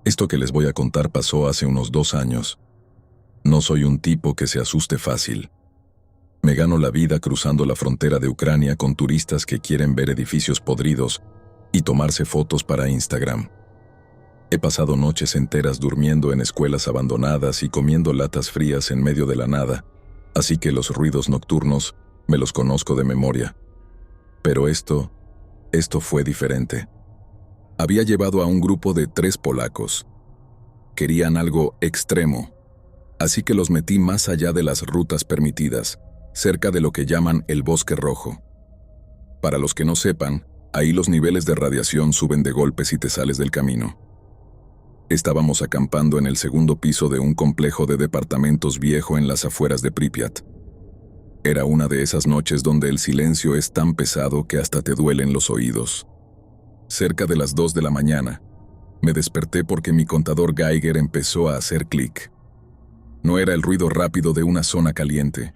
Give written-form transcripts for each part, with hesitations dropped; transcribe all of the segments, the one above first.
Esto que les voy a contar pasó hace unos 2 años. No soy un tipo que se asuste fácil. Me gano la vida cruzando la frontera de Ucrania con turistas que quieren ver edificios podridos y tomarse fotos para Instagram. He pasado noches enteras durmiendo en escuelas abandonadas y comiendo latas frías en medio de la nada, así que los ruidos nocturnos me los conozco de memoria. Pero esto fue diferente. Había llevado a un grupo de 3 polacos. Querían algo extremo, así que los metí más allá de las rutas permitidas, cerca de lo que llaman el Bosque Rojo. Para los que no sepan, ahí los niveles de radiación suben de golpe si te sales del camino. Estábamos acampando en el segundo piso de un complejo de departamentos viejo en las afueras de Pripyat. Era una de esas noches donde el silencio es tan pesado que hasta te duelen los oídos. Cerca de las 2 de la mañana, me desperté porque mi contador Geiger empezó a hacer clic. No era el ruido rápido de una zona caliente,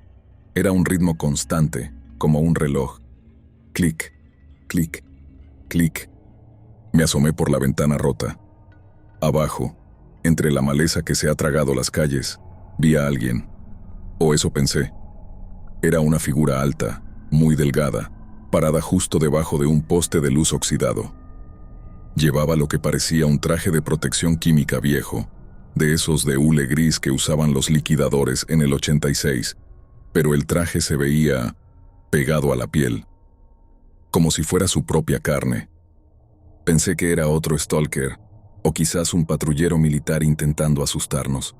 era un ritmo constante, como un reloj. Clic, clic, clic. Me asomé por la ventana rota. Abajo, entre la maleza que se ha tragado las calles, vi a alguien. O eso pensé. Era una figura alta, muy delgada, parada justo debajo de un poste de luz oxidado. Llevaba lo que parecía un traje de protección química viejo, de esos de hule gris que usaban los liquidadores en el 86, pero el traje se veía pegado a la piel, como si fuera su propia carne. Pensé que era otro stalker, o quizás un patrullero militar intentando asustarnos.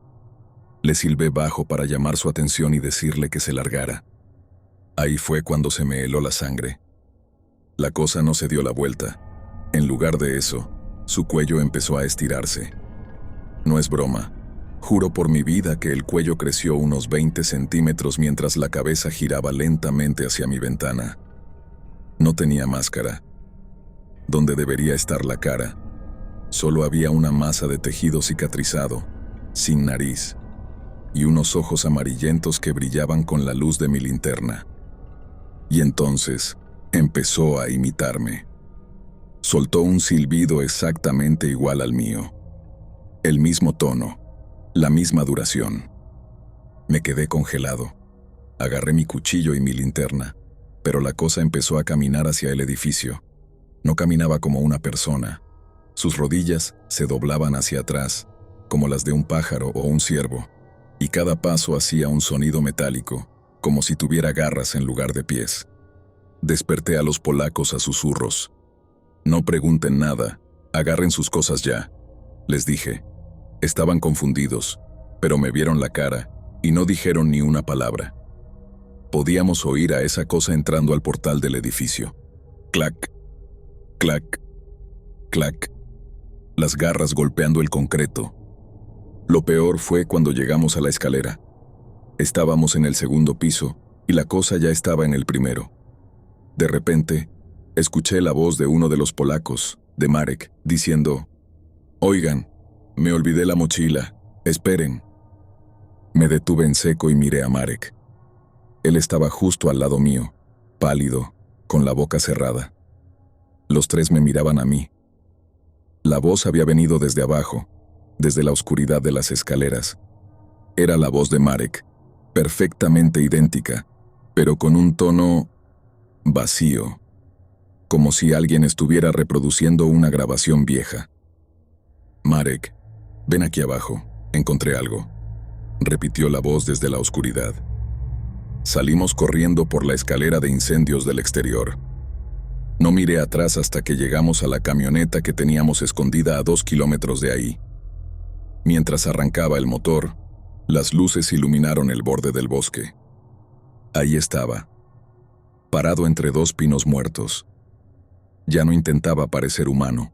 Le silbé bajo para llamar su atención y decirle que se largara. Ahí fue cuando se me heló la sangre. La cosa no se dio la vuelta. En lugar de eso, su cuello empezó a estirarse. No es broma. Juro por mi vida que el cuello creció unos 20 centímetros mientras la cabeza giraba lentamente hacia mi ventana. No tenía máscara. Donde debería estar la cara, solo había una masa de tejido cicatrizado, sin nariz, y unos ojos amarillentos que brillaban con la luz de mi linterna. Y entonces empezó a imitarme. Soltó un silbido exactamente igual al mío. El mismo tono, la misma duración. Me quedé congelado. Agarré mi cuchillo y mi linterna, pero la cosa empezó a caminar hacia el edificio. No caminaba como una persona. Sus rodillas se doblaban hacia atrás, como las de un pájaro o un ciervo, y cada paso hacía un sonido metálico, como si tuviera garras en lugar de pies. Desperté a los polacos a susurros. No pregunten nada, agarren sus cosas ya, les dije. Estaban confundidos, pero me vieron la cara y no dijeron ni una palabra. Podíamos oír a esa cosa entrando al portal del edificio. Clac, clac, clac. Las garras golpeando el concreto. Lo peor fue cuando llegamos a la escalera. Estábamos en el segundo piso y la cosa ya estaba en el primero. De repente, escuché la voz de uno de los polacos, de Marek, diciendo: «Oigan, me olvidé la mochila, esperen». Me detuve en seco y miré a Marek. Él estaba justo al lado mío, pálido, con la boca cerrada. Los 3 me miraban a mí. La voz había venido desde abajo, desde la oscuridad de las escaleras. Era la voz de Marek, perfectamente idéntica, pero con un tono vacío, como si alguien estuviera reproduciendo una grabación vieja. «Marek, ven aquí abajo, encontré algo», repitió la voz desde la oscuridad. Salimos corriendo por la escalera de incendios del exterior. No miré atrás hasta que llegamos a la camioneta que teníamos escondida a 2 kilómetros de ahí. Mientras arrancaba el motor, las luces iluminaron el borde del bosque. Ahí estaba, parado entre 2 pinos muertos. Ya no intentaba parecer humano.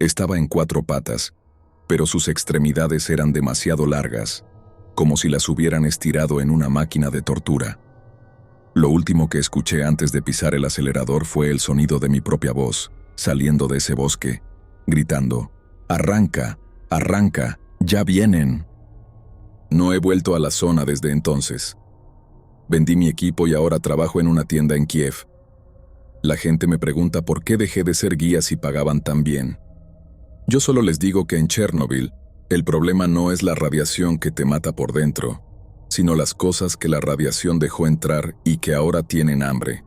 Estaba en 4 patas, pero sus extremidades eran demasiado largas, como si las hubieran estirado en una máquina de tortura. Lo último que escuché antes de pisar el acelerador fue el sonido de mi propia voz, saliendo de ese bosque, gritando: «¡Arranca! ¡Arranca! ¡Ya vienen!». No he vuelto a la zona desde entonces. Vendí mi equipo y ahora trabajo en una tienda en Kiev. La gente me pregunta por qué dejé de ser guía si pagaban tan bien. Yo solo les digo que en Chernobyl, el problema no es la radiación que te mata por dentro, sino las cosas que la radiación dejó entrar y que ahora tienen hambre.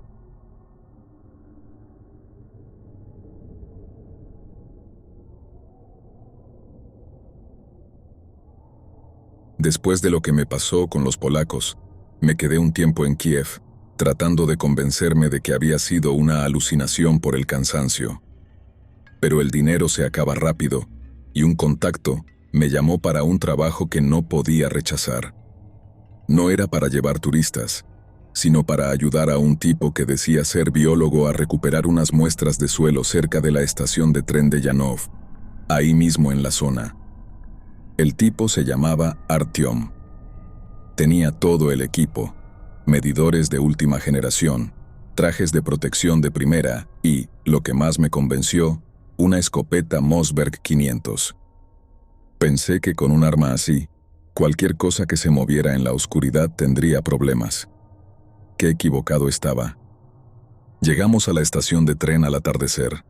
Después de lo que me pasó con los polacos, me quedé un tiempo en Kiev, tratando de convencerme de que había sido una alucinación por el cansancio. Pero el dinero se acaba rápido, y un contacto me llamó para un trabajo que no podía rechazar. No era para llevar turistas, sino para ayudar a un tipo que decía ser biólogo a recuperar unas muestras de suelo cerca de la estación de tren de Yanov, ahí mismo en la zona. El tipo se llamaba Artyom. Tenía todo el equipo, medidores de última generación, trajes de protección de primera y, lo que más me convenció, una escopeta Mossberg 500. Pensé que con un arma así, cualquier cosa que se moviera en la oscuridad tendría problemas. Qué equivocado estaba. Llegamos a la estación de tren al atardecer.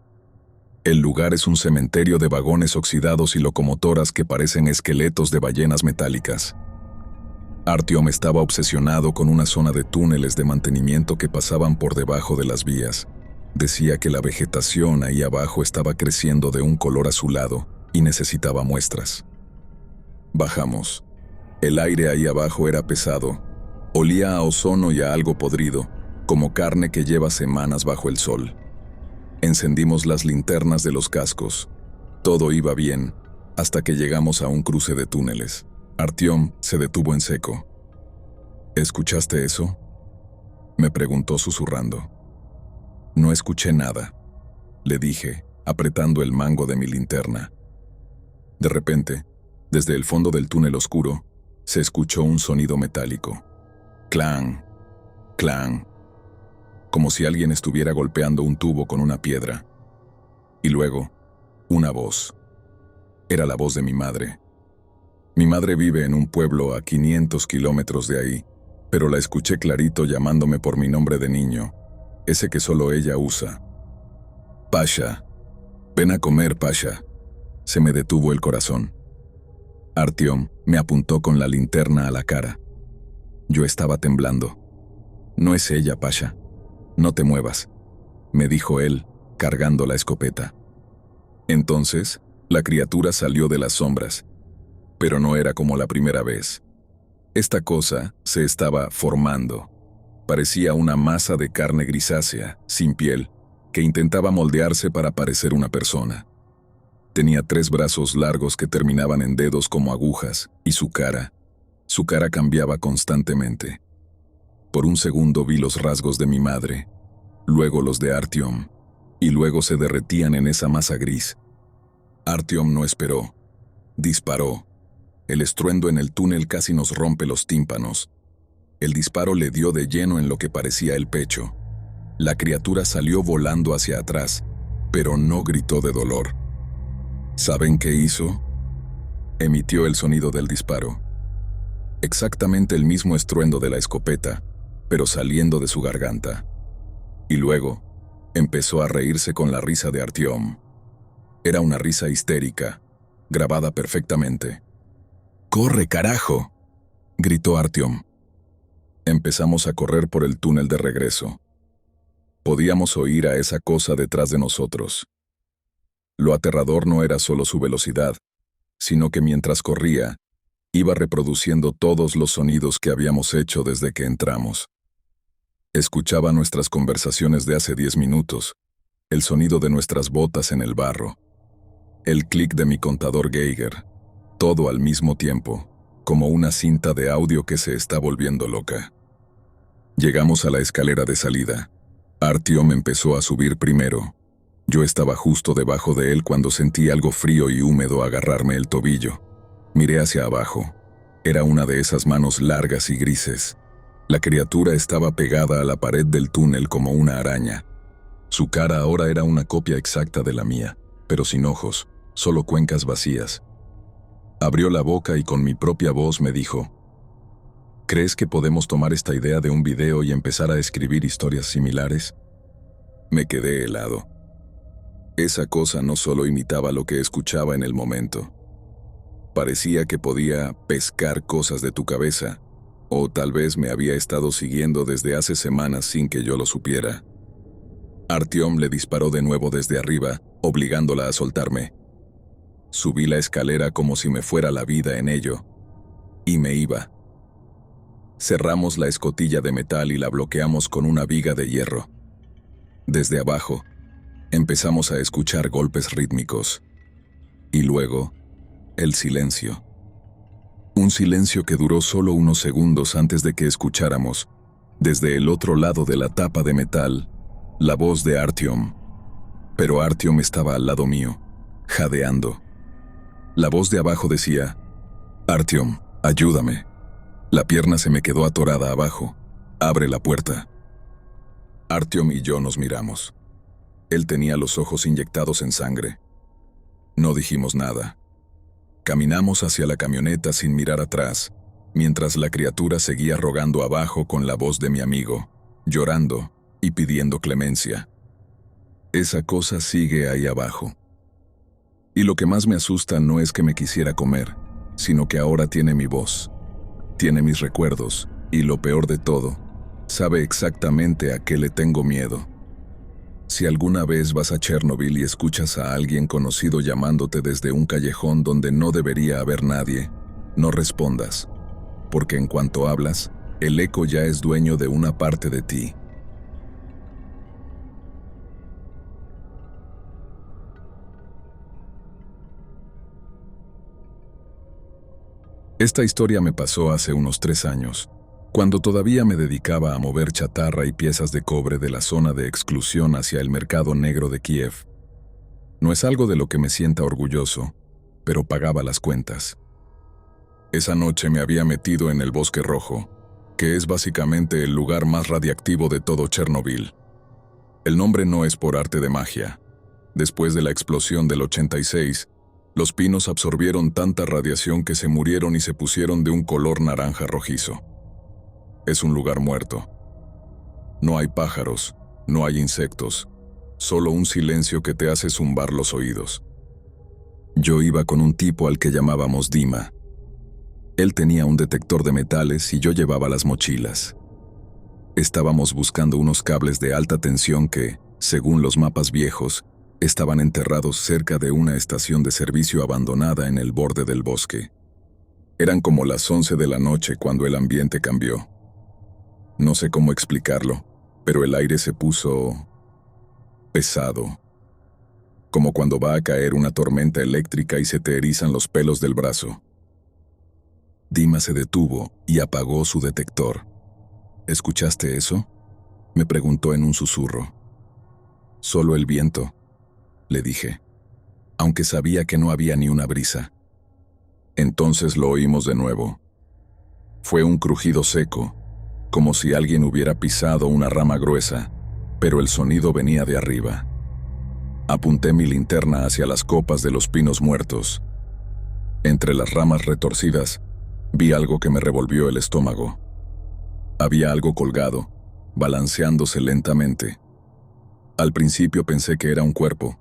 El lugar es un cementerio de vagones oxidados y locomotoras que parecen esqueletos de ballenas metálicas. Artyom estaba obsesionado con una zona de túneles de mantenimiento que pasaban por debajo de las vías. Decía que la vegetación ahí abajo estaba creciendo de un color azulado y necesitaba muestras. Bajamos. El aire ahí abajo era pesado. Olía a ozono y a algo podrido, como carne que lleva semanas bajo el sol. Encendimos las linternas de los cascos. Todo iba bien, hasta que llegamos a un cruce de túneles. Artyom se detuvo en seco. ¿Escuchaste eso?, me preguntó susurrando. No escuché nada, le dije, apretando el mango de mi linterna. De repente, desde el fondo del túnel oscuro, se escuchó un sonido metálico. Clang, clang, como si alguien estuviera golpeando un tubo con una piedra. Y luego, una voz. Era la voz de mi madre. Mi madre vive en un pueblo a 500 kilómetros de ahí, pero la escuché clarito llamándome por mi nombre de niño, ese que solo ella usa. Pasha, ven a comer, Pasha. Se me detuvo el corazón. Artyom me apuntó con la linterna a la cara. Yo estaba temblando. No es ella, Pasha. No te muevas, me dijo él, cargando la escopeta. Entonces, la criatura salió de las sombras, pero no era como la primera vez. Esta cosa se estaba formando. Parecía una masa de carne grisácea, sin piel, que intentaba moldearse para parecer una persona. Tenía 3 brazos largos que terminaban en dedos como agujas, y su cara cambiaba constantemente. Por un segundo vi los rasgos de mi madre, luego los de Artyom, y luego se derretían en esa masa gris. Artyom no esperó. Disparó. El estruendo en el túnel casi nos rompe los tímpanos. El disparo le dio de lleno en lo que parecía el pecho. La criatura salió volando hacia atrás, pero no gritó de dolor. ¿Saben qué hizo? Emitió el sonido del disparo. Exactamente el mismo estruendo de la escopeta, pero saliendo de su garganta. Y luego, empezó a reírse con la risa de Artyom. Era una risa histérica, grabada perfectamente. ¡Corre, carajo!, gritó Artyom. Empezamos a correr por el túnel de regreso. Podíamos oír a esa cosa detrás de nosotros. Lo aterrador no era solo su velocidad, sino que mientras corría, iba reproduciendo todos los sonidos que habíamos hecho desde que entramos. Escuchaba nuestras conversaciones de hace 10 minutos, el sonido de nuestras botas en el barro, el clic de mi contador Geiger, todo al mismo tiempo, como una cinta de audio que se está volviendo loca. Llegamos a la escalera de salida. Artyom empezó a subir primero. Yo estaba justo debajo de él cuando sentí algo frío y húmedo agarrarme el tobillo. Miré hacia abajo. Era una de esas manos largas y grises. La criatura estaba pegada a la pared del túnel como una araña. Su cara ahora era una copia exacta de la mía, pero sin ojos, solo cuencas vacías. Abrió la boca y con mi propia voz me dijo: ¿crees que podemos tomar esta idea de un video y empezar a escribir historias similares? Me quedé helado. Esa cosa no solo imitaba lo que escuchaba en el momento. Parecía que podía pescar cosas de tu cabeza, o tal vez me había estado siguiendo desde hace semanas sin que yo lo supiera. Artyom le disparó de nuevo desde arriba, obligándola a soltarme. Subí la escalera como si me fuera la vida en ello, y me iba. Cerramos la escotilla de metal y la bloqueamos con una viga de hierro. Desde abajo, empezamos a escuchar golpes rítmicos. Y luego, el silencio. Un silencio que duró solo unos segundos antes de que escucháramos, desde el otro lado de la tapa de metal, la voz de Artyom. Pero Artyom estaba al lado mío, jadeando. La voz de abajo decía: «Artyom, ayúdame. La pierna se me quedó atorada abajo. Abre la puerta». Artyom y yo nos miramos. Él tenía los ojos inyectados en sangre. No dijimos nada. Caminamos hacia la camioneta sin mirar atrás, mientras la criatura seguía rogando abajo con la voz de mi amigo, llorando y pidiendo clemencia. Esa cosa sigue ahí abajo. Y lo que más me asusta no es que me quisiera comer, sino que ahora tiene mi voz, tiene mis recuerdos, y lo peor de todo, sabe exactamente a qué le tengo miedo. Si alguna vez vas a Chernobyl y escuchas a alguien conocido llamándote desde un callejón donde no debería haber nadie, no respondas, porque en cuanto hablas, el eco ya es dueño de una parte de ti. Esta historia me pasó hace unos 3 años, cuando todavía me dedicaba a mover chatarra y piezas de cobre de la zona de exclusión hacia el mercado negro de Kiev. No es algo de lo que me sienta orgulloso, pero pagaba las cuentas. Esa noche me había metido en el Bosque Rojo, que es básicamente el lugar más radiactivo de todo Chernobyl. El nombre no es por arte de magia. Después de la explosión del 86, los pinos absorbieron tanta radiación que se murieron y se pusieron de un color naranja rojizo. Es un lugar muerto. No hay pájaros, no hay insectos, solo un silencio que te hace zumbar los oídos. Yo iba con un tipo al que llamábamos Dima. Él tenía un detector de metales y yo llevaba las mochilas. Estábamos buscando unos cables de alta tensión que, según los mapas viejos, estaban enterrados cerca de una estación de servicio abandonada en el borde del bosque. Eran como las 11 de la noche cuando el ambiente cambió. No sé cómo explicarlo, pero el aire se puso pesado, como cuando va a caer una tormenta eléctrica y se te erizan los pelos del brazo. Dima se detuvo y apagó su detector. ¿Escuchaste eso?, me preguntó en un susurro. Solo el viento, le dije, aunque sabía que no había ni una brisa. Entonces lo oímos de nuevo. Fue un crujido seco, como si alguien hubiera pisado una rama gruesa, pero el sonido venía de arriba. Apunté mi linterna hacia las copas de los pinos muertos. Entre las ramas retorcidas, vi algo que me revolvió el estómago. Había algo colgado, balanceándose lentamente. Al principio pensé que era un cuerpo,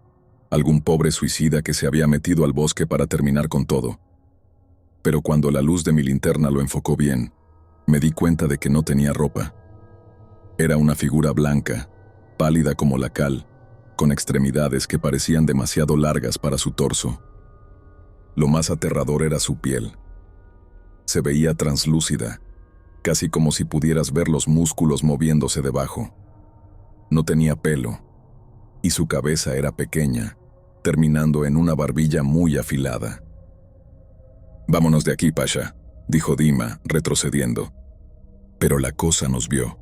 algún pobre suicida que se había metido al bosque para terminar con todo. Pero cuando la luz de mi linterna lo enfocó bien, me di cuenta de que no tenía ropa. Era una figura blanca, pálida como la cal, con extremidades que parecían demasiado largas para su torso. Lo más aterrador era su piel. Se veía translúcida, casi como si pudieras ver los músculos moviéndose debajo. No tenía pelo, y su cabeza era pequeña, terminando en una barbilla muy afilada. «Vámonos de aquí, Pasha», dijo Dima, retrocediendo. Pero la cosa nos vio.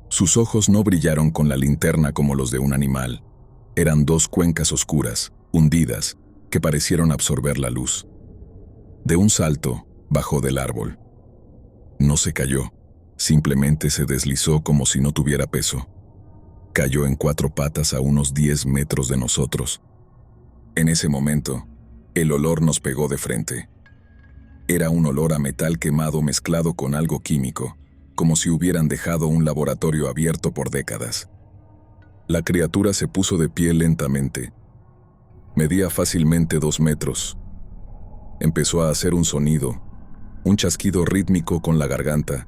Sus ojos no brillaron con la linterna como los de un animal. Eran 2 cuencas oscuras, hundidas, que parecieron absorber la luz. De un salto, bajó del árbol. No se cayó, simplemente se deslizó como si no tuviera peso. Cayó en 4 patas a unos 10 metros de nosotros. En ese momento, el olor nos pegó de frente. Era un olor a metal quemado mezclado con algo químico, como si hubieran dejado un laboratorio abierto por décadas. La criatura se puso de pie lentamente. Medía fácilmente 2 metros. Empezó a hacer un sonido, un chasquido rítmico con la garganta.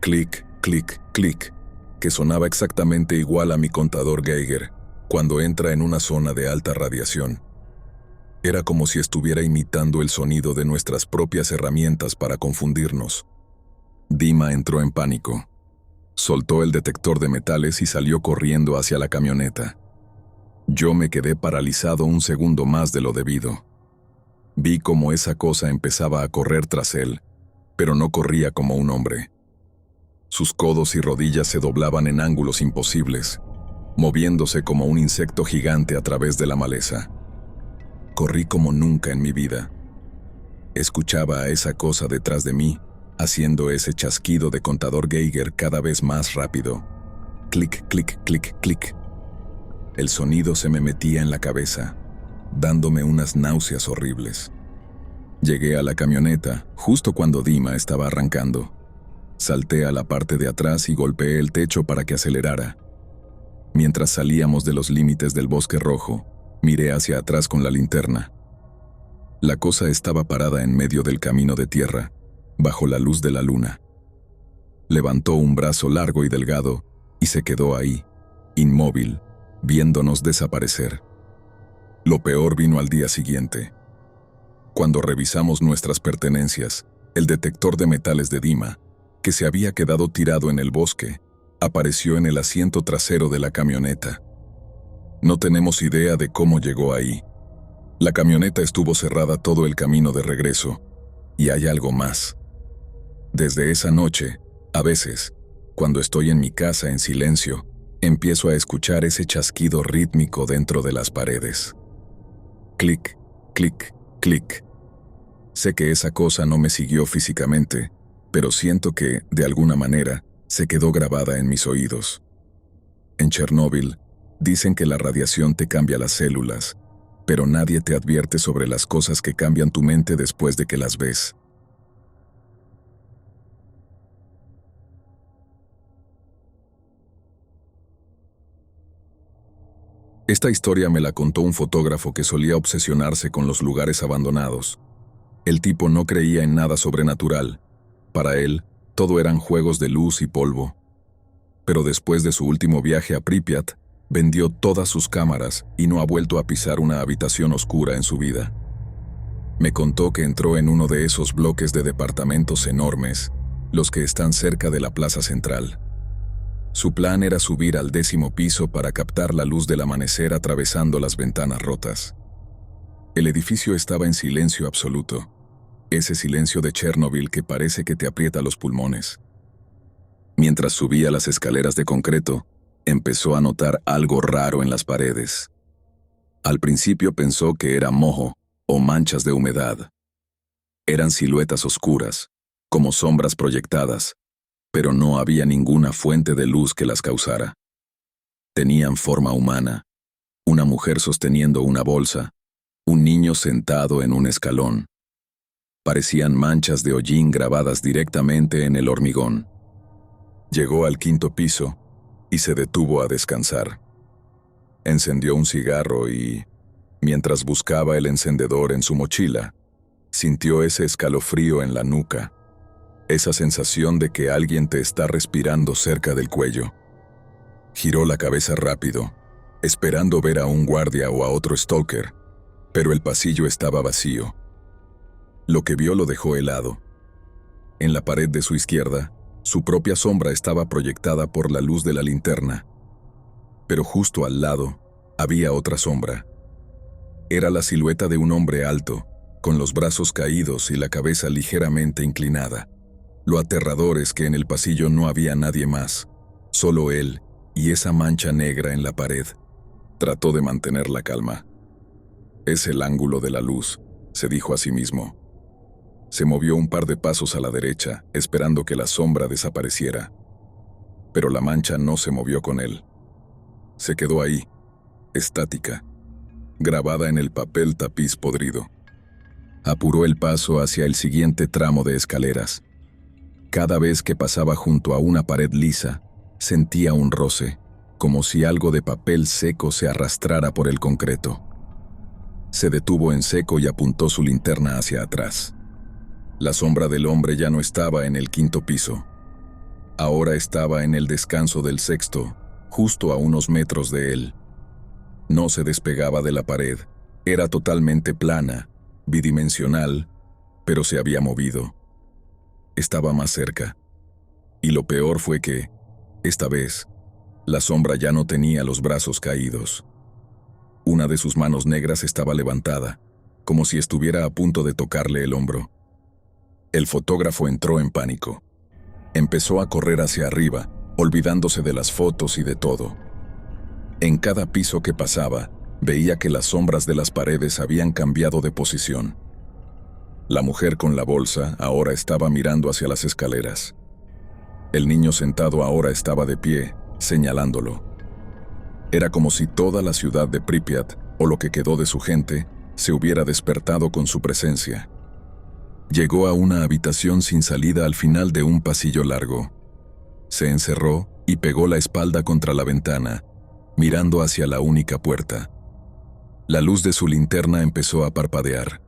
Clic, clic, clic, que sonaba exactamente igual a mi contador Geiger cuando entra en una zona de alta radiación. Era como si estuviera imitando el sonido de nuestras propias herramientas para confundirnos. Dima entró en pánico. Soltó el detector de metales y salió corriendo hacia la camioneta. Yo me quedé paralizado un segundo más de lo debido. Vi cómo esa cosa empezaba a correr tras él, pero no corría como un hombre. Sus codos y rodillas se doblaban en ángulos imposibles, moviéndose como un insecto gigante a través de la maleza. Corrí como nunca en mi vida. Escuchaba a esa cosa detrás de mí, haciendo ese chasquido de contador Geiger cada vez más rápido. Clic, clic, clic, clic. El sonido se me metía en la cabeza, dándome unas náuseas horribles. Llegué a la camioneta justo cuando Dima estaba arrancando. Salté a la parte de atrás y golpeé el techo para que acelerara. Mientras salíamos de los límites del bosque rojo, miré hacia atrás con la linterna. La cosa estaba parada en medio del camino de tierra, bajo la luz de la luna. Levantó un brazo largo y delgado y se quedó ahí, inmóvil, viéndonos desaparecer. Lo peor vino al día siguiente. Cuando revisamos nuestras pertenencias, el detector de metales de Dima, que se había quedado tirado en el bosque, apareció en el asiento trasero de la camioneta. No tenemos idea de cómo llegó ahí. La camioneta estuvo cerrada todo el camino de regreso, y hay algo más. Desde esa noche, a veces, cuando estoy en mi casa en silencio, empiezo a escuchar ese chasquido rítmico dentro de las paredes. Clic, clic, clic. Sé que esa cosa no me siguió físicamente, pero siento que, de alguna manera, se quedó grabada en mis oídos. En Chernóbil, dicen que la radiación te cambia las células, pero nadie te advierte sobre las cosas que cambian tu mente después de que las ves. Esta historia me la contó un fotógrafo que solía obsesionarse con los lugares abandonados. El tipo no creía en nada sobrenatural. Para él, todo eran juegos de luz y polvo. Pero después de su último viaje a Pripyat, vendió todas sus cámaras y no ha vuelto a pisar una habitación oscura en su vida. Me contó que entró en uno de esos bloques de departamentos enormes, los que están cerca de la plaza central. Su plan era subir al 10º piso para captar la luz del amanecer atravesando las ventanas rotas. El edificio estaba en silencio absoluto, ese silencio de Chernóbil que parece que te aprieta los pulmones. Mientras subía las escaleras de concreto, empezó a notar algo raro en las paredes. Al principio pensó que era moho o manchas de humedad. Eran siluetas oscuras, como sombras proyectadas, pero no había ninguna fuente de luz que las causara. Tenían forma humana, una mujer sosteniendo una bolsa, un niño sentado en un escalón. Parecían manchas de hollín grabadas directamente en el hormigón. Llegó al 5º piso y se detuvo a descansar. Encendió un cigarro y, mientras buscaba el encendedor en su mochila, sintió ese escalofrío en la nuca, esa sensación de que alguien te está respirando cerca del cuello. Giró la cabeza rápido, esperando ver a un guardia o a otro stalker, pero el pasillo estaba vacío. Lo que vio lo dejó helado. En la pared de su izquierda, su propia sombra estaba proyectada por la luz de la linterna. Pero justo al lado, había otra sombra. Era la silueta de un hombre alto, con los brazos caídos y la cabeza ligeramente inclinada. Lo aterrador es que en el pasillo no había nadie más, solo él y esa mancha negra en la pared. Trató de mantener la calma. Es el ángulo de la luz, se dijo a sí mismo. Se movió un par de pasos a la derecha, esperando que la sombra desapareciera. Pero la mancha no se movió con él. Se quedó ahí, estática, grabada en el papel tapiz podrido. Apuró el paso hacia el siguiente tramo de escaleras. Cada vez que pasaba junto a una pared lisa, sentía un roce, como si algo de papel seco se arrastrara por el concreto. Se detuvo en seco y apuntó su linterna hacia atrás. La sombra del hombre ya no estaba en el quinto piso. Ahora estaba en el descanso del sexto, justo a unos metros de él. No se despegaba de la pared, era totalmente plana, bidimensional, pero se había movido. Estaba más cerca. Y lo peor fue que, esta vez, la sombra ya no tenía los brazos caídos. Una de sus manos negras estaba levantada, como si estuviera a punto de tocarle el hombro. El fotógrafo entró en pánico. Empezó a correr hacia arriba, olvidándose de las fotos y de todo. En cada piso que pasaba, veía que las sombras de las paredes habían cambiado de posición. La mujer con la bolsa ahora estaba mirando hacia las escaleras. El niño sentado ahora estaba de pie, señalándolo. Era como si toda la ciudad de Pripyat, o lo que quedó de su gente, se hubiera despertado con su presencia. Llegó a una habitación sin salida al final de un pasillo largo. Se encerró y pegó la espalda contra la ventana, mirando hacia la única puerta. La luz de su linterna empezó a parpadear.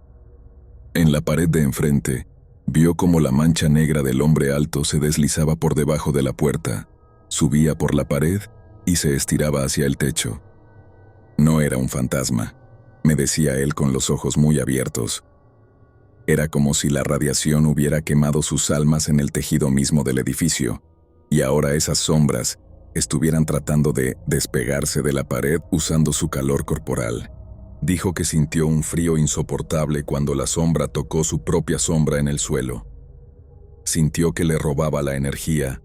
En la pared de enfrente, vio cómo la mancha negra del hombre alto se deslizaba por debajo de la puerta, subía por la pared y se estiraba hacia el techo. No era un fantasma, me decía él con los ojos muy abiertos. Era como si la radiación hubiera quemado sus almas en el tejido mismo del edificio, y ahora esas sombras estuvieran tratando de despegarse de la pared usando su calor corporal. Dijo que sintió un frío insoportable cuando la sombra tocó su propia sombra en el suelo. Sintió que le robaba la energía,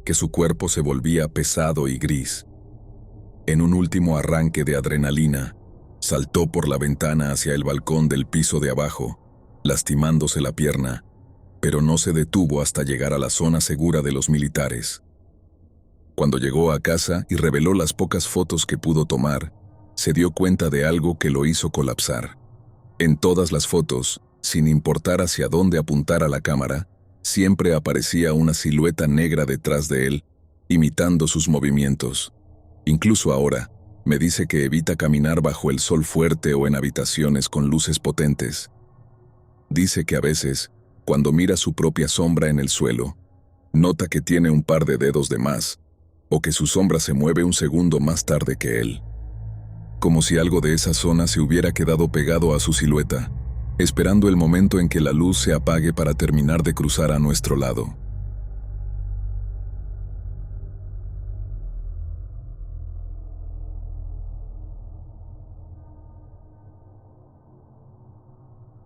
que su cuerpo se volvía pesado y gris. En un último arranque de adrenalina, saltó por la ventana hacia el balcón del piso de abajo, lastimándose la pierna, pero no se detuvo hasta llegar a la zona segura de los militares. Cuando llegó a casa y reveló las pocas fotos que pudo tomar, se dio cuenta de algo que lo hizo colapsar. En todas las fotos, sin importar hacia dónde apuntara la cámara, siempre aparecía una silueta negra detrás de él, imitando sus movimientos. Incluso ahora, me dice que evita caminar bajo el sol fuerte o en habitaciones con luces potentes. Dice que a veces, cuando mira su propia sombra en el suelo, nota que tiene un par de dedos de más, o que su sombra se mueve un segundo más tarde que él. Como si algo de esa zona se hubiera quedado pegado a su silueta, esperando el momento en que la luz se apague para terminar de cruzar a nuestro lado.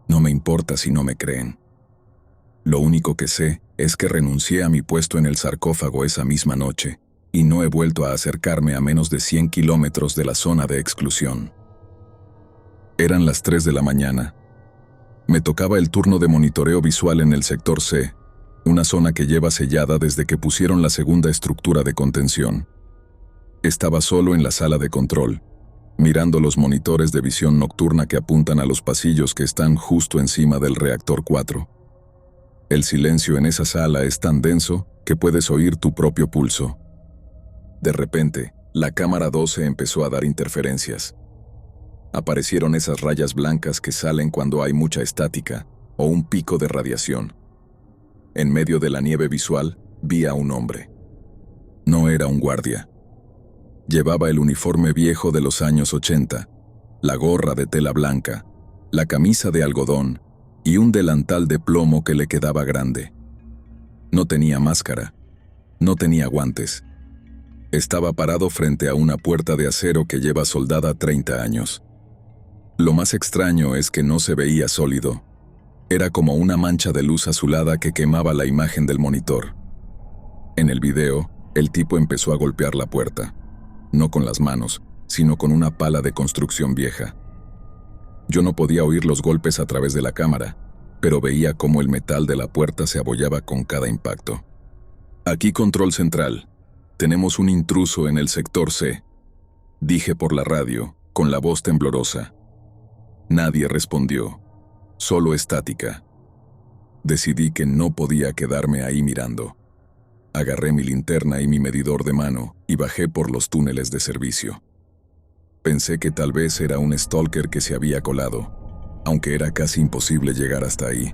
No me importa si no me creen. Lo único que sé es que renuncié a mi puesto en el sarcófago esa misma noche, y no he vuelto a acercarme a menos de 100 kilómetros de la zona de exclusión. Eran las 3 de la mañana. Me tocaba el turno de monitoreo visual en el sector C, una zona que lleva sellada desde que pusieron la segunda estructura de contención. Estaba solo en la sala de control, mirando los monitores de visión nocturna que apuntan a los pasillos que están justo encima del reactor 4. El silencio en esa sala es tan denso que puedes oír tu propio pulso. De repente, la cámara 12 empezó a dar interferencias. Aparecieron esas rayas blancas que salen cuando hay mucha estática o un pico de radiación. En medio de la nieve visual, vi a un hombre. No era un guardia. Llevaba el uniforme viejo de los años 80, la gorra de tela blanca, la camisa de algodón y un delantal de plomo que le quedaba grande. No tenía máscara, no tenía guantes. Estaba parado frente a una puerta de acero que lleva soldada 30 años. Lo más extraño es que no se veía sólido. Era como una mancha de luz azulada que quemaba la imagen del monitor. En el video, el tipo empezó a golpear la puerta. No con las manos, sino con una pala de construcción vieja. Yo no podía oír los golpes a través de la cámara, pero veía cómo el metal de la puerta se abollaba con cada impacto. Aquí control central. Tenemos un intruso en el sector C, dije por la radio, con la voz temblorosa. Nadie respondió, solo estática. Decidí que no podía quedarme ahí mirando. Agarré mi linterna y mi medidor de mano y bajé por los túneles de servicio. Pensé que tal vez era un stalker que se había colado, aunque era casi imposible llegar hasta ahí.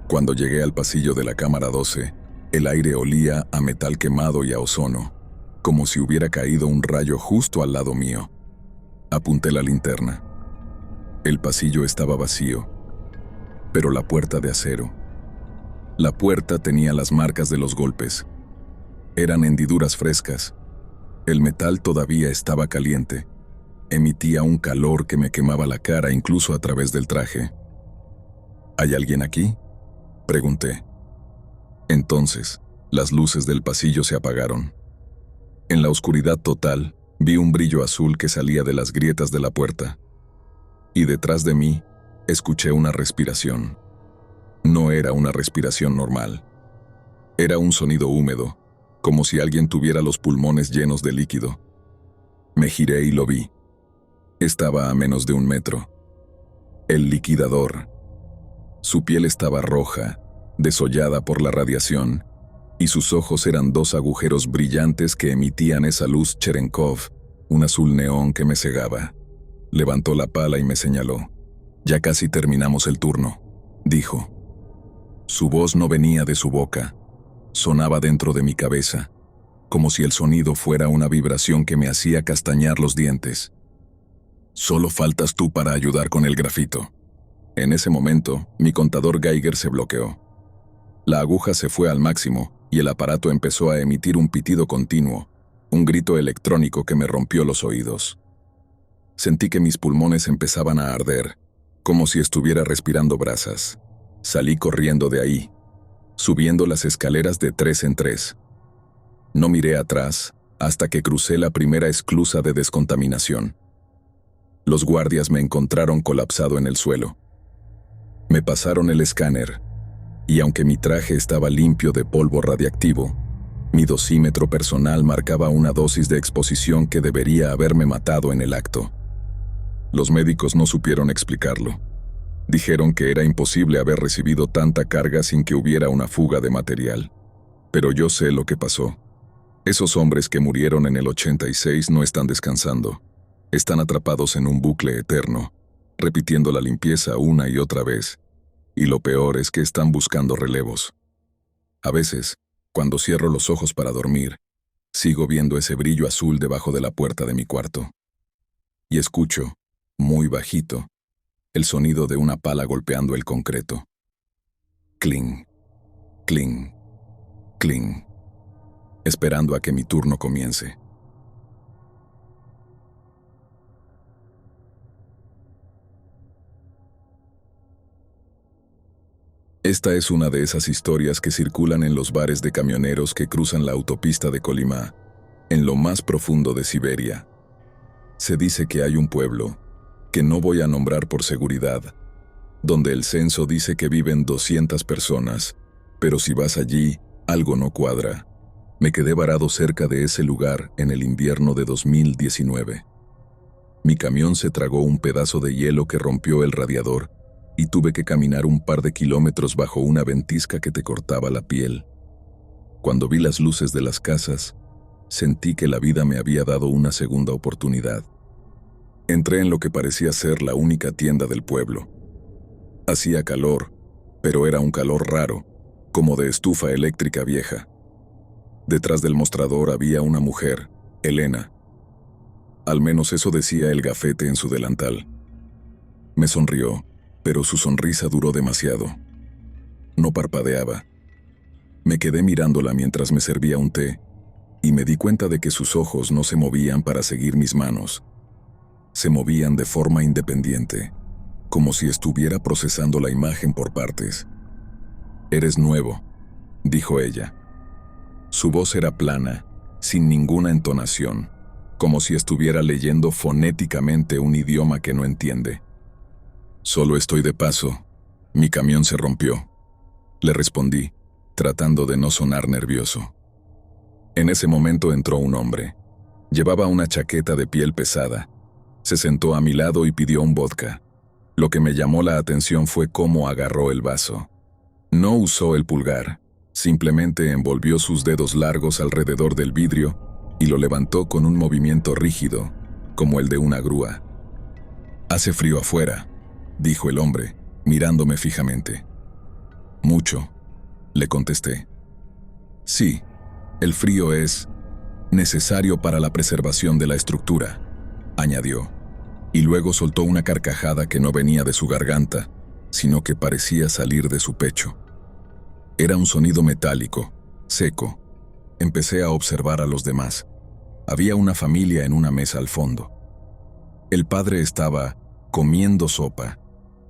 Cuando llegué al pasillo de la cámara 12, el aire olía a metal quemado y a ozono, como si hubiera caído un rayo justo al lado mío. Apunté la linterna. El pasillo estaba vacío, pero la puerta de acero. La puerta tenía las marcas de los golpes. Eran hendiduras frescas. El metal todavía estaba caliente. Emitía un calor que me quemaba la cara incluso a través del traje. ¿Hay alguien aquí?, pregunté. Entonces, las luces del pasillo se apagaron. En la oscuridad total, vi un brillo azul que salía de las grietas de la puerta. Y detrás de mí, escuché una respiración. No era una respiración normal. Era un sonido húmedo, como si alguien tuviera los pulmones llenos de líquido. Me giré y lo vi. Estaba a menos de 1 metro. El liquidador. Su piel estaba roja, desollada por la radiación, y sus ojos eran 2 agujeros brillantes que emitían esa luz Cherenkov, un azul neón que me cegaba. Levantó la pala y me señaló. «Ya casi terminamos el turno», dijo. Su voz no venía de su boca. Sonaba dentro de mi cabeza, como si el sonido fuera una vibración que me hacía castañar los dientes. «Solo faltas tú para ayudar con el grafito». En ese momento, mi contador Geiger se bloqueó. La aguja se fue al máximo y el aparato empezó a emitir un pitido continuo, un grito electrónico que me rompió los oídos. Sentí que mis pulmones empezaban a arder, como si estuviera respirando brasas. Salí corriendo de ahí, subiendo las escaleras de 3 en 3. No miré atrás hasta que crucé la primera esclusa de descontaminación. Los guardias me encontraron colapsado en el suelo. Me pasaron el escáner, y aunque mi traje estaba limpio de polvo radiactivo, mi dosímetro personal marcaba una dosis de exposición que debería haberme matado en el acto. Los médicos no supieron explicarlo. Dijeron que era imposible haber recibido tanta carga sin que hubiera una fuga de material. Pero yo sé lo que pasó. Esos hombres que murieron en el 86 no están descansando. Están atrapados en un bucle eterno, repitiendo la limpieza una y otra vez. Y lo peor es que están buscando relevos. A veces, cuando cierro los ojos para dormir, sigo viendo ese brillo azul debajo de la puerta de mi cuarto. Y escucho, muy bajito, el sonido de una pala golpeando el concreto. Cling, cling, cling, esperando a que mi turno comience. Esta es una de esas historias que circulan en los bares de camioneros que cruzan la autopista de Kolyma, en lo más profundo de Siberia. Se dice que hay un pueblo, que no voy a nombrar por seguridad, donde el censo dice que viven 200 personas, pero si vas allí, algo no cuadra. Me quedé varado cerca de ese lugar en el invierno de 2019. Mi camión se tragó un pedazo de hielo que rompió el radiador, y tuve que caminar un par de kilómetros bajo una ventisca que te cortaba la piel. Cuando vi las luces de las casas, sentí que la vida me había dado una segunda oportunidad. Entré en lo que parecía ser la única tienda del pueblo. Hacía calor, pero era un calor raro, como de estufa eléctrica vieja. Detrás del mostrador había una mujer, Elena. Al menos eso decía el gafete en su delantal. Me sonrió, pero su sonrisa duró demasiado. No parpadeaba. Me quedé mirándola mientras me servía un té, y me di cuenta de que sus ojos no se movían para seguir mis manos. Se movían de forma independiente, como si estuviera procesando la imagen por partes. «Eres nuevo», dijo ella. Su voz era plana, sin ninguna entonación, como si estuviera leyendo fonéticamente un idioma que no entiende. «Solo estoy de paso. Mi camión se rompió», le respondí, tratando de no sonar nervioso. En ese momento entró un hombre. Llevaba una chaqueta de piel pesada. Se sentó a mi lado y pidió un vodka. Lo que me llamó la atención fue cómo agarró el vaso. No usó el pulgar. Simplemente envolvió sus dedos largos alrededor del vidrio y lo levantó con un movimiento rígido, como el de una grúa. «Hace frío afuera», dijo el hombre, mirándome fijamente. «Mucho», le contesté. «Sí, el frío es necesario para la preservación de la estructura», añadió, y luego soltó una carcajada que no venía de su garganta, sino que parecía salir de su pecho. Era un sonido metálico, seco. Empecé a observar a los demás. Había una familia en una mesa al fondo. El padre estaba comiendo sopa,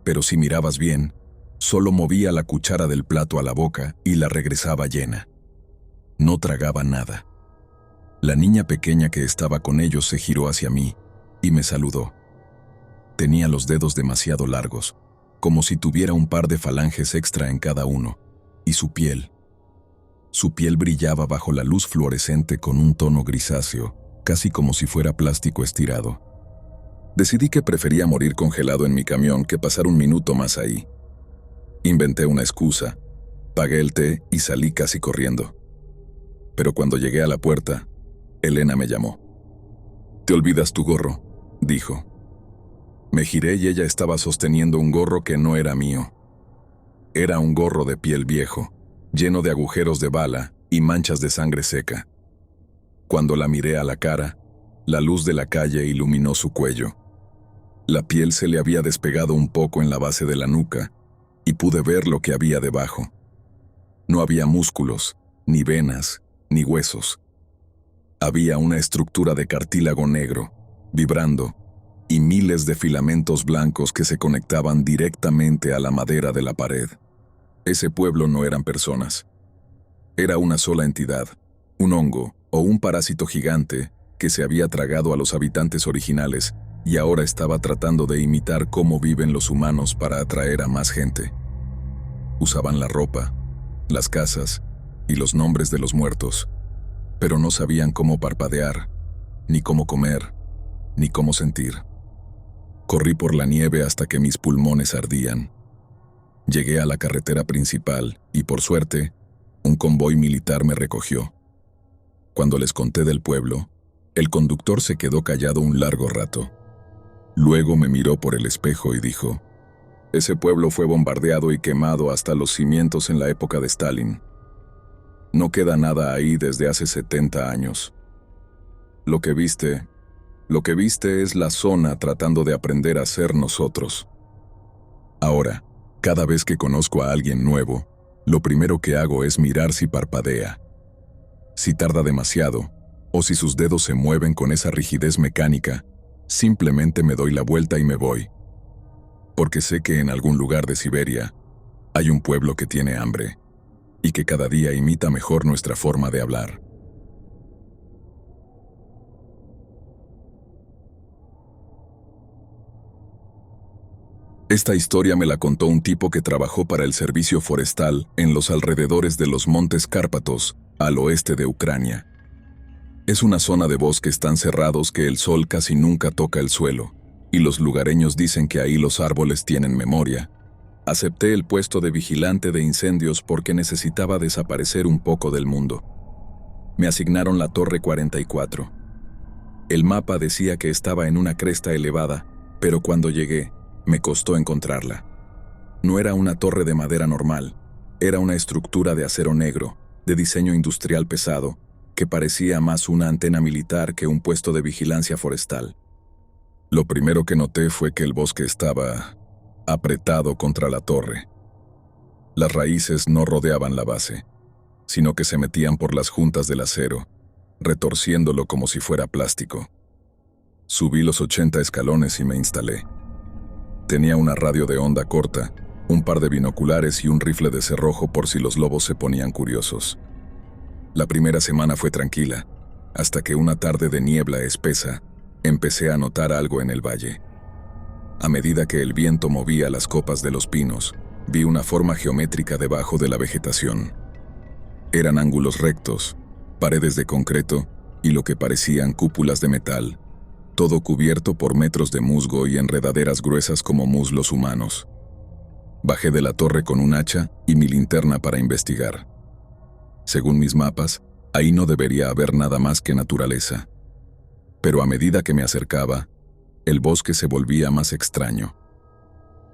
pero si mirabas bien, solo movía la cuchara del plato a la boca y la regresaba llena. No tragaba nada. La niña pequeña que estaba con ellos se giró hacia mí y me saludó. Tenía los dedos demasiado largos, como si tuviera un par de falanges extra en cada uno, y su piel brillaba bajo la luz fluorescente con un tono grisáceo, casi como si fuera plástico estirado. Decidí que prefería morir congelado en mi camión que pasar un minuto más ahí. Inventé una excusa, pagué el té y salí casi corriendo. Pero cuando llegué a la puerta, Elena me llamó. «Te olvidas tu gorro», dijo. Me giré y ella estaba sosteniendo un gorro que no era mío. Era un gorro de piel viejo, lleno de agujeros de bala y manchas de sangre seca. Cuando la miré a la cara, la luz de la calle iluminó su cuello. La piel se le había despegado un poco en la base de la nuca y pude ver lo que había debajo. No había músculos, ni venas, ni huesos. Había una estructura de cartílago negro, vibrando, y miles de filamentos blancos que se conectaban directamente a la madera de la pared. Ese pueblo no eran personas. Era una sola entidad, un hongo o un parásito gigante que se había tragado a los habitantes originales y ahora estaba tratando de imitar cómo viven los humanos para atraer a más gente. Usaban la ropa, las casas y los nombres de los muertos, pero no sabían cómo parpadear, ni cómo comer, ni cómo sentir. Corrí por la nieve hasta que mis pulmones ardían. Llegué a la carretera principal y, por suerte, un convoy militar me recogió. Cuando les conté del pueblo, el conductor se quedó callado un largo rato. Luego me miró por el espejo y dijo: «Ese pueblo fue bombardeado y quemado hasta los cimientos en la época de Stalin. No queda nada ahí desde hace 70 años. Lo que viste es la zona tratando de aprender a ser nosotros. Ahora, cada vez que conozco a alguien nuevo, lo primero que hago es mirar si parpadea. Si tarda demasiado, o si sus dedos se mueven con esa rigidez mecánica, simplemente me doy la vuelta y me voy. Porque sé que en algún lugar de Siberia hay un pueblo que tiene hambre y que cada día imita mejor nuestra forma de hablar». Esta historia me la contó un tipo que trabajó para el servicio forestal en los alrededores de los montes Cárpatos, al oeste de Ucrania. Es una zona de bosques tan cerrados que el sol casi nunca toca el suelo, y los lugareños dicen que ahí los árboles tienen memoria. Acepté el puesto de vigilante de incendios porque necesitaba desaparecer un poco del mundo. Me asignaron la Torre 44. El mapa decía que estaba en una cresta elevada, pero cuando llegué, me costó encontrarla. No era una torre de madera normal, era una estructura de acero negro, de diseño industrial pesado, que parecía más una antena militar que un puesto de vigilancia forestal. Lo primero que noté fue que el bosque estaba apretado contra la torre. Las raíces no rodeaban la base, sino que se metían por las juntas del acero, retorciéndolo como si fuera plástico. Subí los 80 escalones y me instalé. Tenía una radio de onda corta, un par de binoculares y un rifle de cerrojo por si los lobos se ponían curiosos. La primera semana fue tranquila, hasta que una tarde de niebla espesa, empecé a notar algo en el valle. A medida que el viento movía las copas de los pinos, vi una forma geométrica debajo de la vegetación. Eran ángulos rectos, paredes de concreto y lo que parecían cúpulas de metal, todo cubierto por metros de musgo y enredaderas gruesas como muslos humanos. Bajé de la torre con un hacha y mi linterna para investigar. Según mis mapas, ahí no debería haber nada más que naturaleza. Pero a medida que me acercaba, el bosque se volvía más extraño.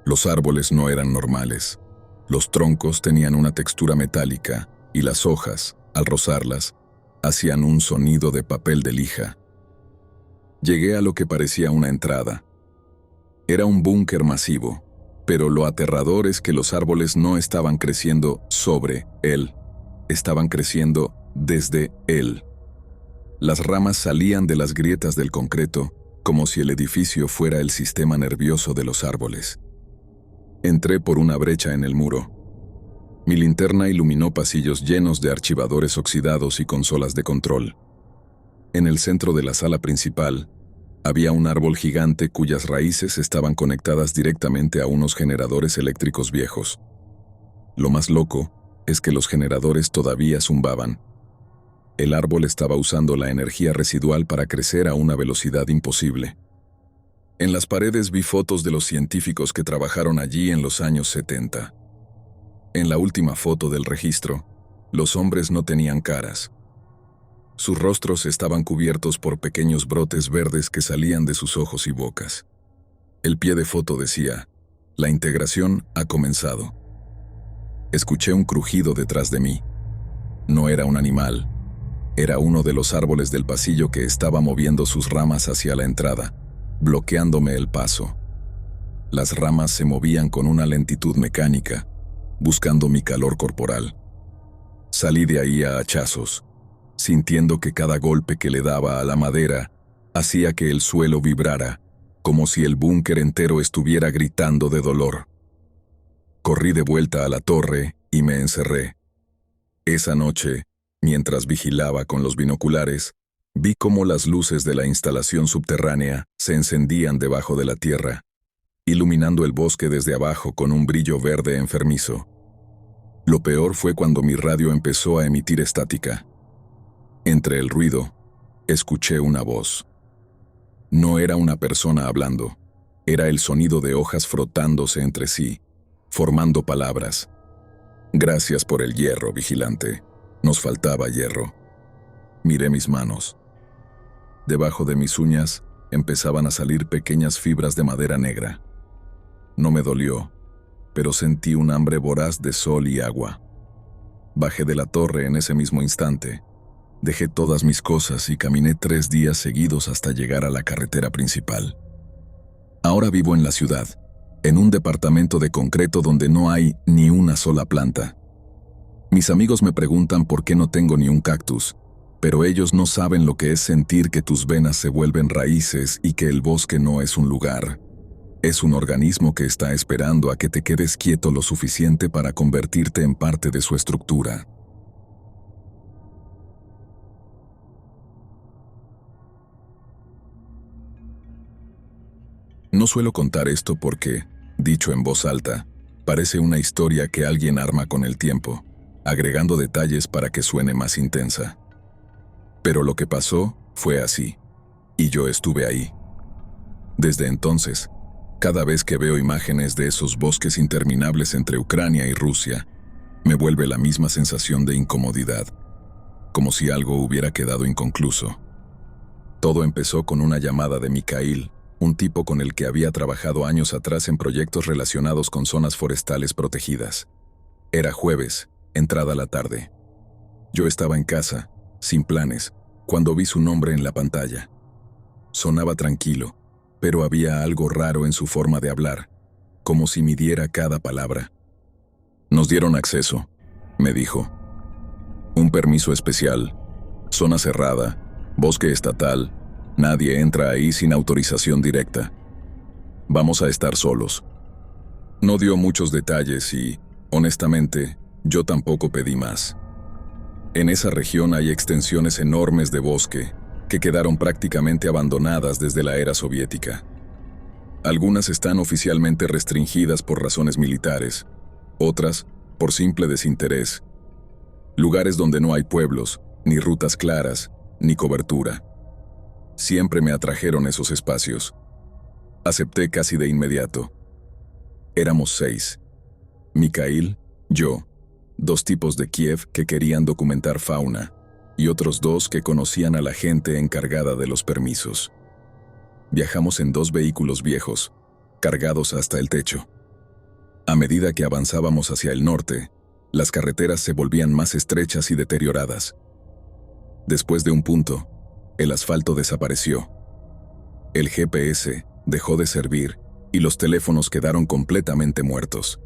Los árboles no eran normales. Los troncos tenían una textura metálica y las hojas, al rozarlas, hacían un sonido de papel de lija. Llegué a lo que parecía una entrada. Era un búnker masivo, pero lo aterrador es que los árboles no estaban creciendo sobre él, estaban creciendo desde él. Las ramas salían de las grietas del concreto, como si el edificio fuera el sistema nervioso de los árboles. Entré por una brecha en el muro. Mi linterna iluminó pasillos llenos de archivadores oxidados y consolas de control. En el centro de la sala principal, había un árbol gigante cuyas raíces estaban conectadas directamente a unos generadores eléctricos viejos. Lo más loco es que los generadores todavía zumbaban. El árbol estaba usando la energía residual para crecer a una velocidad imposible. En las paredes vi fotos de los científicos que trabajaron allí en los años 70. En la última foto del registro, los hombres no tenían caras. Sus rostros estaban cubiertos por pequeños brotes verdes que salían de sus ojos y bocas. El pie de foto decía: "La integración ha comenzado". Escuché un crujido detrás de mí. No era un animal. Era uno de los árboles del pasillo que estaba moviendo sus ramas hacia la entrada, bloqueándome el paso. Las ramas se movían con una lentitud mecánica, buscando mi calor corporal. Salí de ahí a hachazos, sintiendo que cada golpe que le daba a la madera hacía que el suelo vibrara, como si el búnker entero estuviera gritando de dolor. Corrí de vuelta a la torre y me encerré. Esa noche, mientras vigilaba con los binoculares, vi cómo las luces de la instalación subterránea se encendían debajo de la tierra, iluminando el bosque desde abajo con un brillo verde enfermizo. Lo peor fue cuando mi radio empezó a emitir estática. Entre el ruido, escuché una voz. No era una persona hablando, era el sonido de hojas frotándose entre sí, formando palabras. Gracias por el hierro, vigilante. Nos faltaba hierro. Miré mis manos. Debajo de mis uñas empezaban a salir pequeñas fibras de madera negra. No me dolió, pero sentí un hambre voraz de sol y agua. Bajé de la torre en ese mismo instante. Dejé todas mis cosas y caminé 3 días seguidos hasta llegar a la carretera principal. Ahora vivo en la ciudad, en un departamento de concreto donde no hay ni una sola planta. Mis amigos me preguntan por qué no tengo ni un cactus, pero ellos no saben lo que es sentir que tus venas se vuelven raíces y que el bosque no es un lugar. Es un organismo que está esperando a que te quedes quieto lo suficiente para convertirte en parte de su estructura. No suelo contar esto porque, dicho en voz alta, parece una historia que alguien arma con el tiempo, agregando detalles para que suene más intensa. Pero lo que pasó fue así, y yo estuve ahí. Desde entonces, cada vez que veo imágenes de esos bosques interminables entre Ucrania y Rusia, me vuelve la misma sensación de incomodidad, como si algo hubiera quedado inconcluso. Todo empezó con una llamada de Mikhail, un tipo con el que había trabajado años atrás en proyectos relacionados con zonas forestales protegidas. Era jueves, entrada la tarde. Yo estaba en casa, sin planes, cuando vi su nombre en la pantalla. Sonaba tranquilo, pero había algo raro en su forma de hablar, como si midiera cada palabra. Nos dieron acceso, me dijo. Un permiso especial, zona cerrada, bosque estatal, nadie entra ahí sin autorización directa. Vamos a estar solos. No dio muchos detalles y, honestamente, yo tampoco pedí más. En esa región hay extensiones enormes de bosque que quedaron prácticamente abandonadas desde la era soviética. Algunas están oficialmente restringidas por razones militares, otras por simple desinterés. Lugares donde no hay pueblos, ni rutas claras, ni cobertura. Siempre me atrajeron esos espacios. Acepté casi de inmediato. Éramos 6. Mikhail, yo, 2 tipos de Kiev que querían documentar fauna, y otros 2 que conocían a la gente encargada de los permisos. Viajamos en 2 vehículos viejos, cargados hasta el techo. A medida que avanzábamos hacia el norte, las carreteras se volvían más estrechas y deterioradas. Después de un punto, el asfalto desapareció. El GPS dejó de servir y los teléfonos quedaron completamente muertos.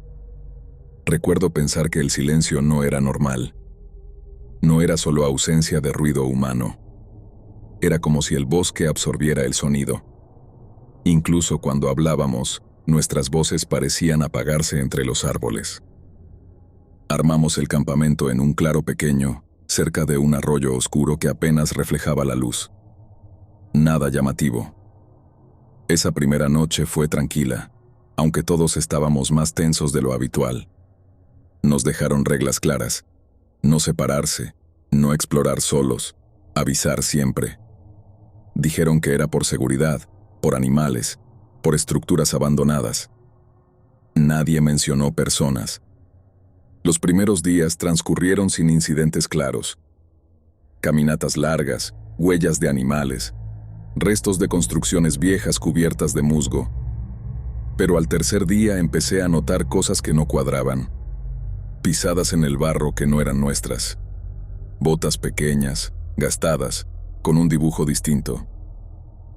Recuerdo pensar que el silencio no era normal. No era solo ausencia de ruido humano. Era como si el bosque absorbiera el sonido. Incluso cuando hablábamos, nuestras voces parecían apagarse entre los árboles. Armamos el campamento en un claro pequeño, cerca de un arroyo oscuro que apenas reflejaba la luz. Nada llamativo. Esa primera noche fue tranquila, aunque todos estábamos más tensos de lo habitual. Nos dejaron reglas claras: no separarse, no explorar solos, avisar siempre. Dijeron que era por seguridad, por animales, por estructuras abandonadas. Nadie mencionó personas. Los primeros días transcurrieron sin incidentes claros. Caminatas largas, huellas de animales, restos de construcciones viejas cubiertas de musgo. Pero al tercer día empecé a notar cosas que no cuadraban. Pisadas en el barro que no eran nuestras. Botas pequeñas, gastadas, con un dibujo distinto.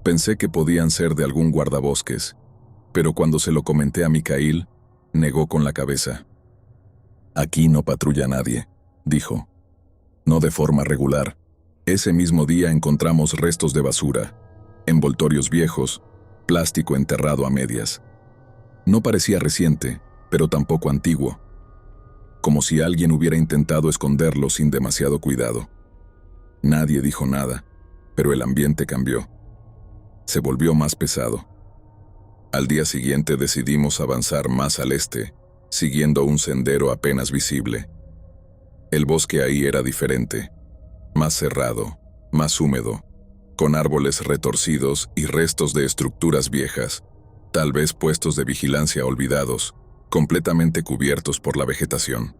Pensé que podían ser de algún guardabosques, pero cuando se lo comenté a Mikhail, negó con la cabeza. «Aquí no patrulla nadie», dijo. «No de forma regular. Ese mismo día encontramos restos de basura, envoltorios viejos, plástico enterrado a medias. No parecía reciente, pero tampoco antiguo. Como si alguien hubiera intentado esconderlo sin demasiado cuidado. Nadie dijo nada, pero el ambiente cambió. Se volvió más pesado. Al día siguiente decidimos avanzar más al este, siguiendo un sendero apenas visible. El bosque ahí era diferente, más cerrado, más húmedo, con árboles retorcidos y restos de estructuras viejas, tal vez puestos de vigilancia olvidados, completamente cubiertos por la vegetación.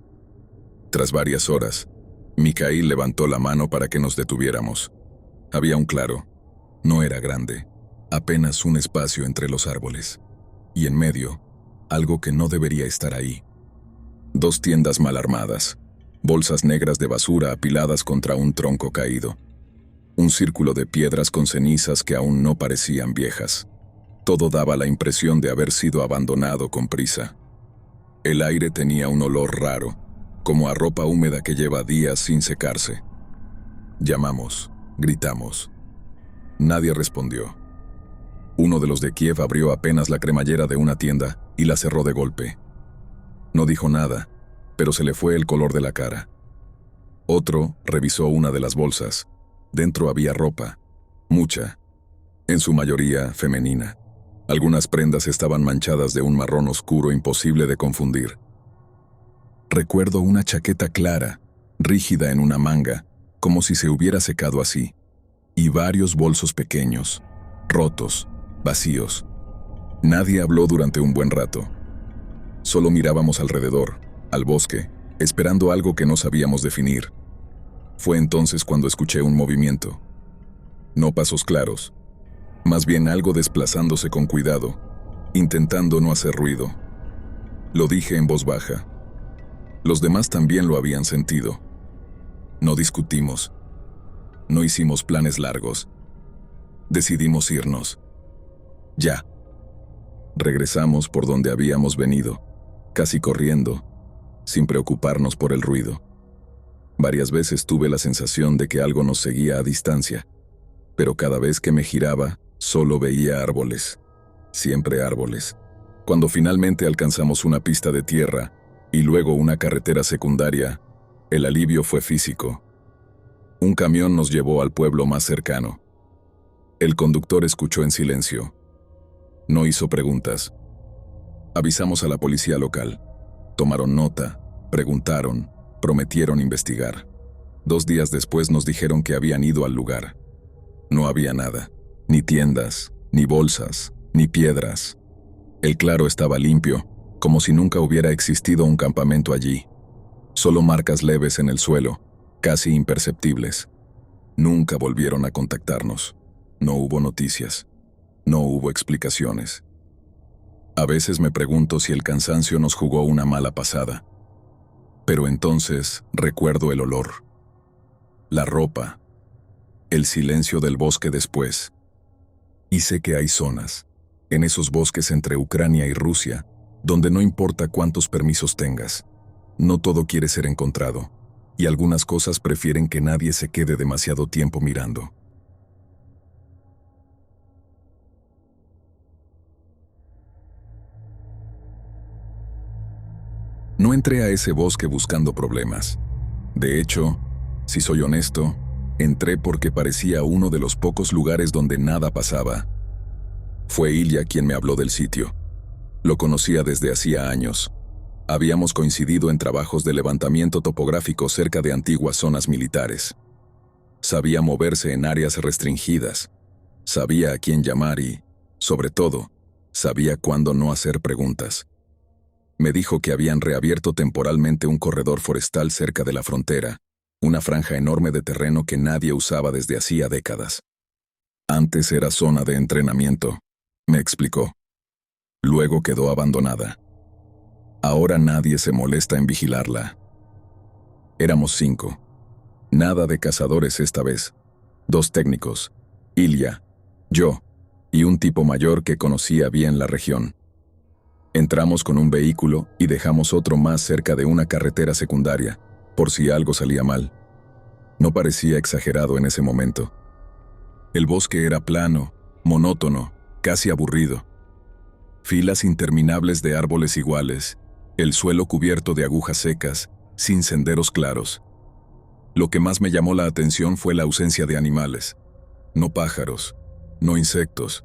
Tras varias horas, Mikhail levantó la mano para que nos detuviéramos. Había un claro. No era grande, apenas un espacio entre los árboles. Y en medio, algo que no debería estar ahí. 2 tiendas mal armadas, bolsas negras de basura apiladas contra un tronco caído. Un círculo de piedras con cenizas que aún no parecían viejas. Todo daba la impresión de haber sido abandonado con prisa. El aire tenía un olor raro, como a ropa húmeda que lleva días sin secarse. Llamamos, gritamos. Nadie respondió. Uno de los de Kiev abrió apenas la cremallera de una tienda y la cerró de golpe. No dijo nada, pero se le fue el color de la cara. Otro revisó una de las bolsas. Dentro había ropa, mucha, en su mayoría femenina. Algunas prendas estaban manchadas de un marrón oscuro imposible de confundir. Recuerdo una chaqueta clara, rígida en una manga, como si se hubiera secado así, y varios bolsos pequeños, rotos, vacíos. Nadie habló durante un buen rato. Solo mirábamos alrededor, al bosque, esperando algo que no sabíamos definir. Fue entonces cuando escuché un movimiento. No pasos claros, más bien algo desplazándose con cuidado, intentando no hacer ruido. Lo dije en voz baja. Los demás también lo habían sentido. No discutimos. No hicimos planes largos. Decidimos irnos. Ya. Regresamos por donde habíamos venido, casi corriendo, sin preocuparnos por el ruido. Varias veces tuve la sensación de que algo nos seguía a distancia, pero cada vez que me giraba, solo veía árboles. Siempre árboles. Cuando finalmente alcanzamos una pista de tierra y luego una carretera secundaria, el alivio fue físico. Un camión nos llevó al pueblo más cercano. El conductor escuchó en silencio. No hizo preguntas. Avisamos a la policía local. Tomaron nota, preguntaron, prometieron investigar. 2 días después nos dijeron que habían ido al lugar. No había nada, ni tiendas, ni bolsas, ni piedras. El claro estaba limpio, como si nunca hubiera existido un campamento allí. Solo marcas leves en el suelo, casi imperceptibles. Nunca volvieron a contactarnos. No hubo noticias. No hubo explicaciones. A veces me pregunto si el cansancio nos jugó una mala pasada. Pero entonces recuerdo el olor, la ropa, el silencio del bosque después. Y sé que hay zonas, en esos bosques entre Ucrania y Rusia, donde no importa cuántos permisos tengas, no todo quiere ser encontrado, y algunas cosas prefieren que nadie se quede demasiado tiempo mirando. No entré a ese bosque buscando problemas. De hecho, si soy honesto, entré porque parecía uno de los pocos lugares donde nada pasaba. Fue Ilya quien me habló del sitio. Lo conocía desde hacía años. Habíamos coincidido en trabajos de levantamiento topográfico cerca de antiguas zonas militares. Sabía moverse en áreas restringidas. Sabía a quién llamar y, sobre todo, sabía cuándo no hacer preguntas. Me dijo que habían reabierto temporalmente un corredor forestal cerca de la frontera, una franja enorme de terreno que nadie usaba desde hacía décadas. Antes era zona de entrenamiento, me explicó. Luego quedó abandonada. Ahora nadie se molesta en vigilarla. Éramos 5. Nada de cazadores esta vez. 2 técnicos, Ilya, yo y un tipo mayor que conocía bien la región. Entramos con un vehículo y dejamos otro más cerca de una carretera secundaria, por si algo salía mal. No parecía exagerado en ese momento. El bosque era plano, monótono, casi aburrido. Filas interminables de árboles iguales, el suelo cubierto de agujas secas, sin senderos claros. Lo que más me llamó la atención fue la ausencia de animales. No pájaros, no insectos,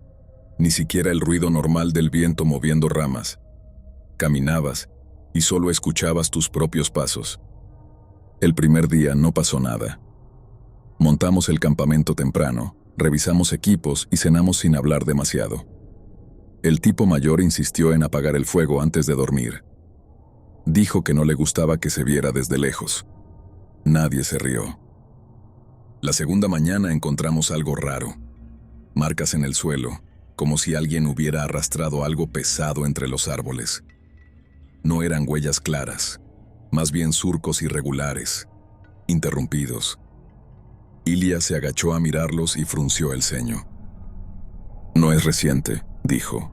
ni siquiera el ruido normal del viento moviendo ramas. Caminabas y solo escuchabas tus propios pasos. El primer día no pasó nada. Montamos el campamento temprano, revisamos equipos y cenamos sin hablar demasiado. El tipo mayor insistió en apagar el fuego antes de dormir. Dijo que no le gustaba que se viera desde lejos. Nadie se rió. La segunda mañana encontramos algo raro. Marcas en el suelo, como si alguien hubiera arrastrado algo pesado entre los árboles. No eran huellas claras, más bien surcos irregulares, interrumpidos. Ilya se agachó a mirarlos y frunció el ceño. No es reciente, dijo,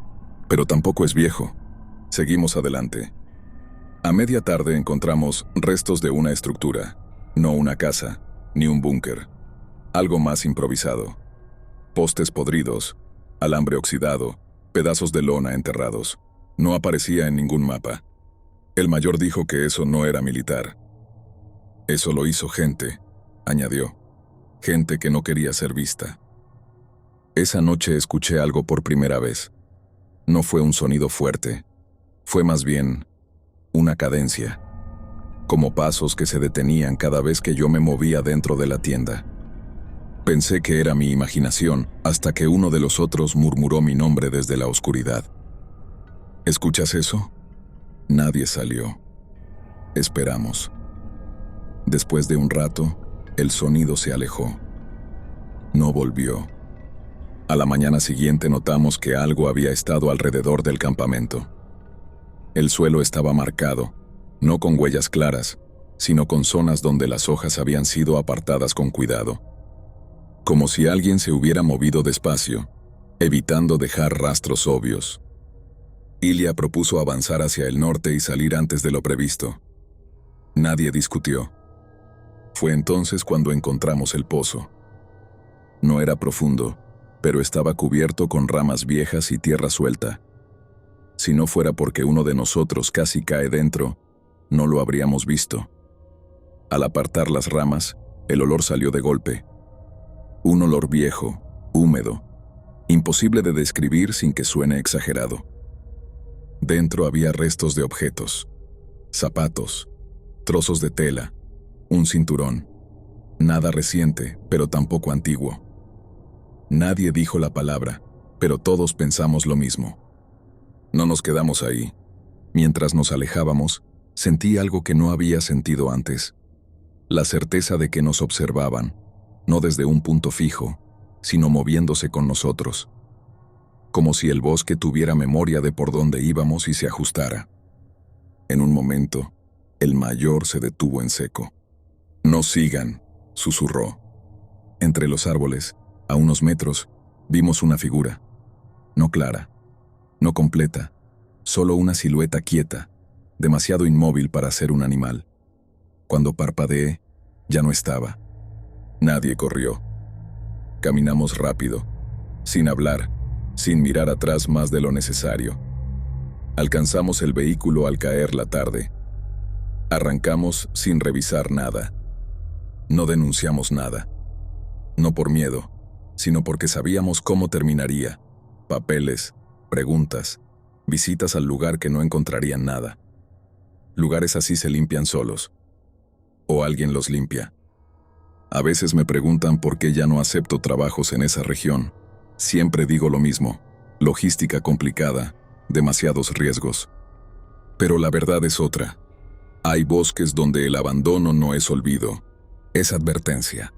pero tampoco es viejo. Seguimos adelante. A media tarde encontramos restos de una estructura, no una casa, ni un búnker. Algo más improvisado. Postes podridos, alambre oxidado, pedazos de lona enterrados. No aparecía en ningún mapa. El mayor dijo que eso no era militar. Eso lo hizo gente, añadió. Gente que no quería ser vista. Esa noche escuché algo por primera vez. No fue un sonido fuerte. Fue más bien una cadencia. Como pasos que se detenían cada vez que yo me movía dentro de la tienda. Pensé que era mi imaginación hasta que uno de los otros murmuró mi nombre desde la oscuridad. ¿Escuchas eso? Nadie salió. Esperamos. Después de un rato, el sonido se alejó. No volvió. A la mañana siguiente notamos que algo había estado alrededor del campamento. El suelo estaba marcado, no con huellas claras, sino con zonas donde las hojas habían sido apartadas con cuidado. Como si alguien se hubiera movido despacio, evitando dejar rastros obvios. Ilya propuso avanzar hacia el norte y salir antes de lo previsto. Nadie discutió. Fue entonces cuando encontramos el pozo. No era profundo, pero estaba cubierto con ramas viejas y tierra suelta. Si no fuera porque uno de nosotros casi cae dentro, no lo habríamos visto. Al apartar las ramas, el olor salió de golpe. Un olor viejo, húmedo, imposible de describir sin que suene exagerado. Dentro había restos de objetos, zapatos, trozos de tela, un cinturón. Nada reciente, pero tampoco antiguo. Nadie dijo la palabra, pero todos pensamos lo mismo. No nos quedamos ahí. Mientras nos alejábamos, Sentí algo que no había sentido antes. La certeza de que nos observaban, no desde un punto fijo, sino moviéndose con nosotros. Como si el bosque tuviera memoria de por dónde íbamos y se ajustara. En un momento, el mayor se detuvo en seco. «No sigan», susurró. Entre los árboles, a unos metros, vimos una figura. No clara, no completa, solo una silueta quieta, demasiado inmóvil para ser un animal. Cuando parpadeé, ya no estaba. Nadie corrió. Caminamos rápido, sin hablar, sin mirar atrás más de lo necesario. Alcanzamos el vehículo al caer la tarde. Arrancamos sin revisar nada. No denunciamos nada. No por miedo, sino porque sabíamos cómo terminaría. Papeles, preguntas, visitas al lugar que no encontrarían nada. Lugares así se limpian solos. O alguien los limpia. A veces me preguntan por qué ya no acepto trabajos en esa región. Siempre digo lo mismo. Logística complicada, demasiados riesgos. Pero la verdad es otra. Hay bosques donde el abandono no es olvido, es advertencia.